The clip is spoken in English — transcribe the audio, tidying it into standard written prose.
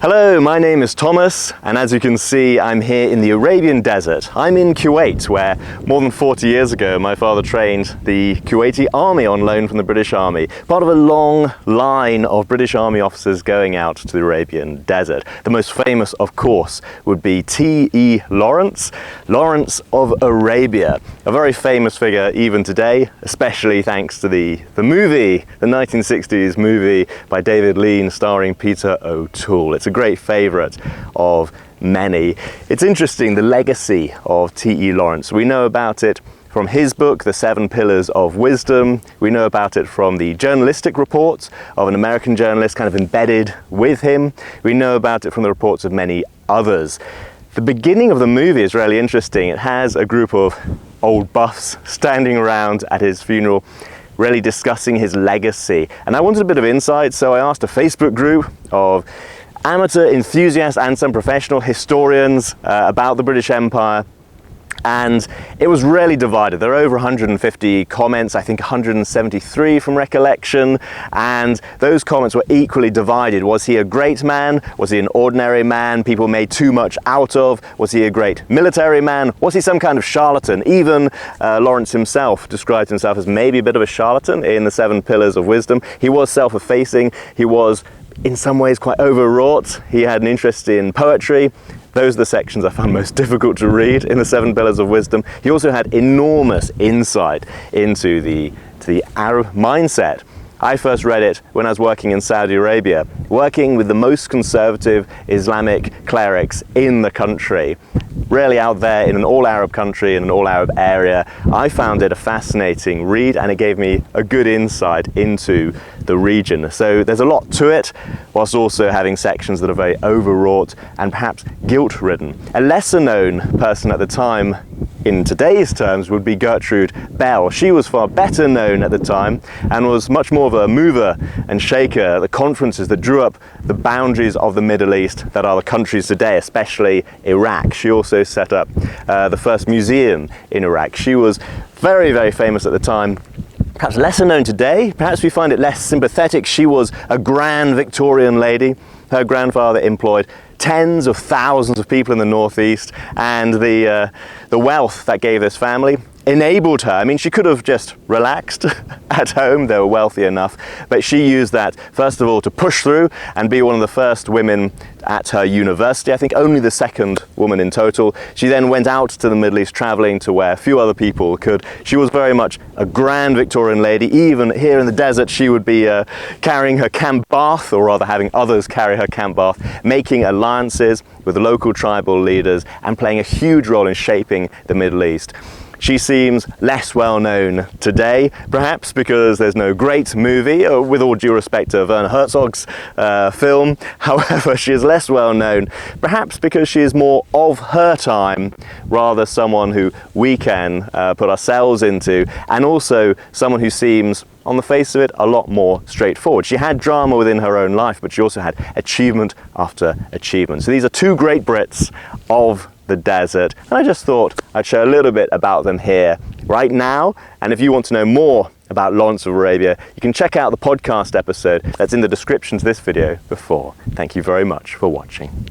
Hello, my name is Thomas, and as you can see, I'm here in the Arabian Desert. I'm in Kuwait, where more than 40 years ago my father trained the Kuwaiti army on loan from the British Army, part of a long line of British Army officers going out to the Arabian Desert. The most famous, of course, would be T.E. Lawrence of Arabia, a very famous figure even today, especially thanks to the movie, the 1960s movie by David Lean starring Peter O'Toole. It's a great favourite of many. It's interesting, the legacy of T.E. Lawrence. We know about it from his book, The 7 Pillars of Wisdom. We know about it from the journalistic reports of an American journalist kind of embedded with him. We know about it from the reports of many others. The beginning of the movie is really interesting. It has a group of old buffs standing around at his funeral, really discussing his legacy. And I wanted a bit of insight, so I asked a Facebook group of amateur enthusiasts and some professional historians about the British Empire, and it was really divided. There are over 150 comments, I think 173 from recollection, and those comments were equally divided. Was he a great man? Was he an ordinary man people made too much out of? Was he a great military man? Was he some kind of charlatan? Even Lawrence himself described himself as maybe a bit of a charlatan in the 7 Pillars of Wisdom. He was self-effacing, he was in some ways quite overwrought, he had an interest in poetry. Those are the sections I found most difficult to read in the 7 Pillars of Wisdom. He also had enormous insight into the Arab mindset. I first read it when I was working in Saudi Arabia, working with the most conservative Islamic clerics in the country. Really out there in an all-Arab country, in an all-Arab area. I found it a fascinating read, and it gave me a good insight into the region. So there's a lot to it, whilst also having sections that are very overwrought and perhaps guilt-ridden. A lesser-known person at the time, in today's terms, would be Gertrude Bell. She was far better known at the time and was much more of a mover and shaker at the conferences that drew up the boundaries of the Middle East that are the countries today, especially Iraq. She also set up the first museum in Iraq. She was very, very famous at the time. Perhaps lesser known today, perhaps we find it less sympathetic. She was a grand Victorian lady. Her grandfather employed tens of thousands of people in the northeast, and the wealth that gave this family enabled her. I mean, she could have just relaxed at home, they were wealthy enough, but she used that, first of all, to push through and be one of the first women at her university, I think only the second woman in total. She then went out to the Middle East, traveling to where few other people could. She was very much a grand Victorian lady. Even here in the desert, she would be carrying her camp bath, or rather having others carry her camp bath, making alliances with local tribal leaders and playing a huge role in shaping the Middle East. She seems less well known today, perhaps because there's no great movie, with all due respect to Werner Herzog's film. However, she is less well known, perhaps because she is more of her time, rather someone who we can put ourselves into, and also someone who seems, on the face of it, a lot more straightforward. She had drama within her own life, but she also had achievement after achievement. So these are two great Brits of the desert, and I just thought I'd share a little bit about them here right now. And if you want to know more about Lawrence of Arabia, you can check out the podcast episode that's in the description to this video before. Thank you very much for watching.